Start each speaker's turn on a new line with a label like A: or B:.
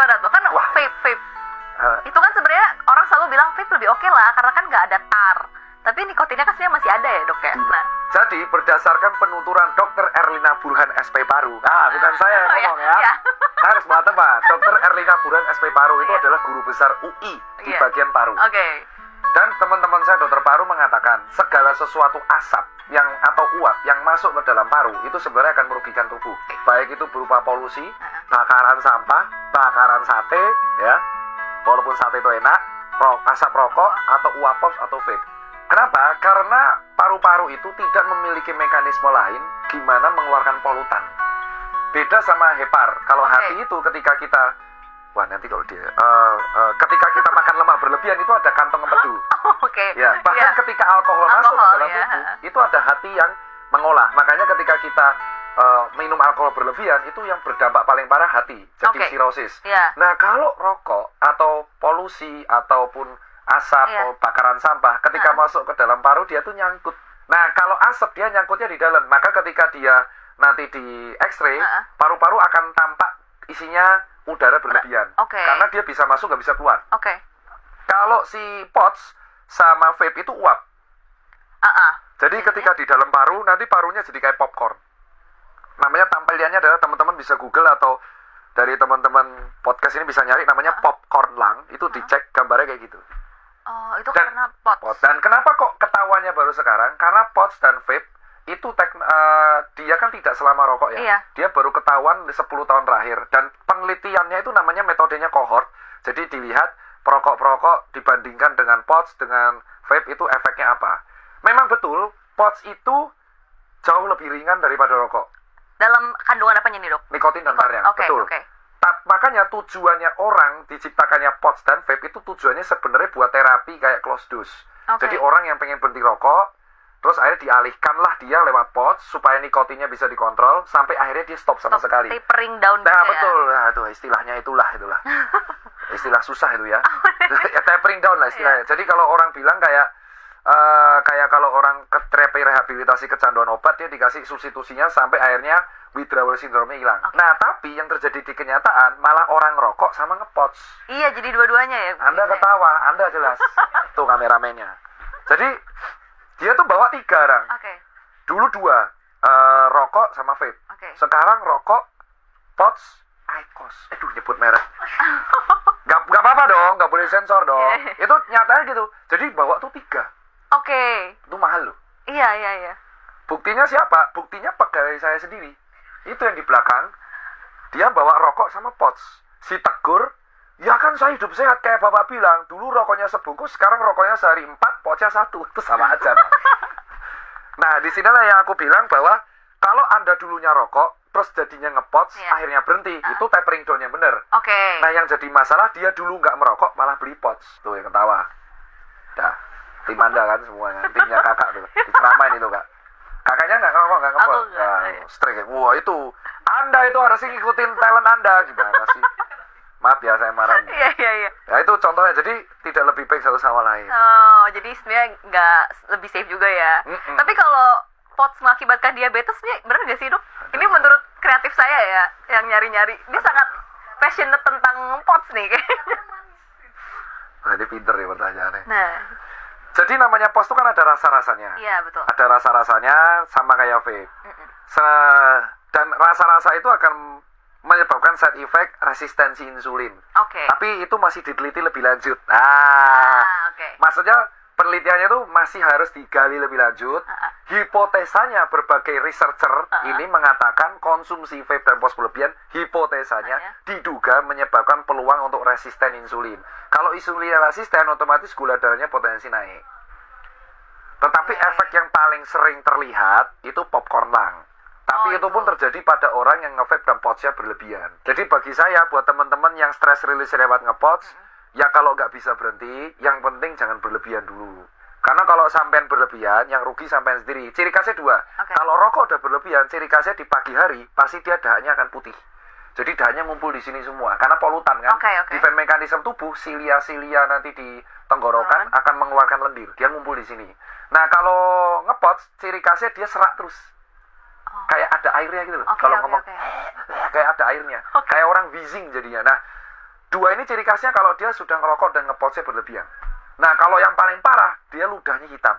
A: Gimana tuh? Kan
B: Wah.
A: vape. Itu kan sebenarnya orang selalu bilang vape lebih oke lah karena kan nggak ada tar. Tapi nikotinnya kan sebenarnya masih ada ya, Dok ya. Nah,
B: Jadi berdasarkan penuturan Dr. Erlina Burhan SP Paru. Bukan saya yang ngomong ya. Saya harus mengatakan Pak, Dr. Erlina Burhan SP Paru itu adalah guru besar UI di bagian paru.
A: Oke.
B: Dan teman-teman saya dokter paru mengatakan segala sesuatu asap yang atau uap yang masuk ke dalam paru itu sebenarnya akan merugikan tubuh. Baik itu berupa polusi, bakaran sampah, bakaran sate, ya. Walaupun sate itu enak, asap rokok atau uap pop atau vape. Kenapa? Karena paru-paru itu tidak memiliki mekanisme lain gimana mengeluarkan polutan. Beda sama hepar. Kalau hati itu ketika kita ketika kita makan lemak berlebihan itu ada kantong empedu. Ya, bahkan ketika alkohol masuk ke dalam tubuh, itu ada hati yang mengolah. Makanya ketika kita minum alkohol berlebihan itu yang berdampak paling parah hati, jadi sirosis. Nah, kalau rokok atau polusi ataupun asap bakaran sampah ketika masuk ke dalam paru dia tuh nyangkut. Nah, kalau asap dia nyangkutnya di dalam, maka ketika dia nanti di X-ray, paru-paru akan tampak isinya udara berlebihan. Karena dia bisa masuk nggak bisa keluar. Kalau si POTS sama vape itu uap. Jadi ketika di dalam paru nanti parunya jadi kayak popcorn. Namanya tampilannya adalah teman-teman bisa Google atau dari teman-teman podcast ini bisa nyari namanya popcorn lung. Itu dicek gambarnya kayak gitu.
A: Oh, itu karena POTS.
B: Dan kenapa kok ketahuannya baru sekarang? Karena POTS dan vape itu dia kan tidak selama rokok ya. Dia baru ketahuan 10 tahun terakhir. Dan penelitiannya itu namanya metodenya cohort. Jadi dilihat perokok-perokok dibandingkan dengan POTS dengan vape itu efeknya apa. Memang betul POTS itu jauh lebih ringan daripada rokok.
A: Dalam kandungan apanya nih, Dok?
B: Nikotin dan tarnya. Betul. Makanya tujuannya orang diciptakannya POTS dan vape itu tujuannya sebenarnya buat terapi kayak close dose. Jadi orang yang pengen berhenti rokok, terus akhirnya dialihkanlah dia lewat POTS supaya nikotinnya bisa dikontrol sampai akhirnya dia stop sama sekali.
A: Tapering down.
B: Nah, betul. Nah, itu istilahnya itulah. Istilah susah itu ya. Ya tapering down lah istilahnya. Jadi kalau orang bilang kayak kalau orang ke terapi rehabilitasi kecanduan obat, dia dikasih substitusinya sampai akhirnya withdrawal syndrome hilang. Nah, tapi yang terjadi di kenyataan malah orang rokok sama ngepots.
A: Iya, jadi dua-duanya ya.
B: Anda ketawa, Anda jelas. Tuh kameramennya. Jadi dia tuh bawa 3 orang. Dulu 2, rokok sama vape. Sekarang rokok, pots, IQOS. Nyebut merek. Gak apa-apa dong, gak boleh sensor dong. Itu nyatanya gitu. Jadi bawa tuh 3. Itu mahal loh.
A: Iya.
B: Buktinya siapa? Buktinya pegawai saya sendiri. Itu yang di belakang. Dia bawa rokok sama pots. Si tegur, ya kan saya hidup sehat kayak bapak bilang. Dulu rokoknya sebungkus, sekarang rokoknya sehari 4, potsnya 1. Itu sama aja. Nah, di sinilah yang aku bilang bahwa kalau Anda dulunya rokok, terus jadinya ngepots, akhirnya berhenti. Itu tapering down yang bener. Nah, yang jadi masalah dia dulu nggak merokok, malah beli pots. Tuh yang ketawa. Dah. Tim Anda kan semuanya, timnya kakak tuh, diceramain itu kak. Kakaknya nggak ngomong, nggak ngepot. Strike. Wah itu, Anda itu harus ngikutin talent Anda gimana sih? Maaf ya saya marahin.
A: Iya.
B: Ya itu contohnya, jadi tidak lebih baik satu sama lain.
A: Oh, jadi sebenarnya nggak lebih safe juga ya. Tapi kalau POTS mengakibatkan diabetes, benar nggak sih, Dok? Ini menurut kreatif saya ya, yang nyari-nyari. Dia sangat passionate tentang POTS nih kayaknya.
B: Nah, ini pinter nih pertanyaannya.
A: Nah.
B: Jadi namanya POTS itu kan ada rasa-rasanya.
A: Iya, betul.
B: Ada rasa-rasanya sama kayak vape. Dan rasa-rasa itu akan menyebabkan side effect resistensi insulin. Tapi itu masih diteliti lebih lanjut. Maksudnya penelitiannya itu masih harus digali lebih lanjut. Hipotesanya berbagai researcher ini mengatakan konsumsi vape dan POTS berlebihan, hipotesanya diduga menyebabkan peluang untuk resisten insulin. Kalau insulin resisten, otomatis gula darahnya potensi naik. Tetapi efek yang paling sering terlihat itu popcorn lung. Tapi itu pun terjadi pada orang yang nge-vape dan POTS-nya berlebihan. Jadi bagi saya, buat teman-teman yang stress release lewat nge-POTS, ya kalau nggak bisa berhenti, yang penting jangan berlebihan dulu. Karena kalau sampean berlebihan, yang rugi sampean sendiri. Ciri khasnya 2. Kalau rokok udah berlebihan, ciri khasnya di pagi hari, pasti dia dahannya akan putih. Jadi dahannya ngumpul di sini semua. Karena polutan kan. Defense mekanisme tubuh, silia-silia nanti di tenggorokan akan mengeluarkan lendir. Dia ngumpul di sini. Nah kalau nge-POTS, ciri khasnya dia serak terus. Kayak ada airnya gitu loh. Kalau ngomong, kayak ada airnya. Kayak orang wheezing jadinya. Nah, Dua ini ciri khasnya kalau dia sudah ngerokok dan ngepotnya berlebihan. Nah, kalau yang paling parah, dia ludahnya hitam.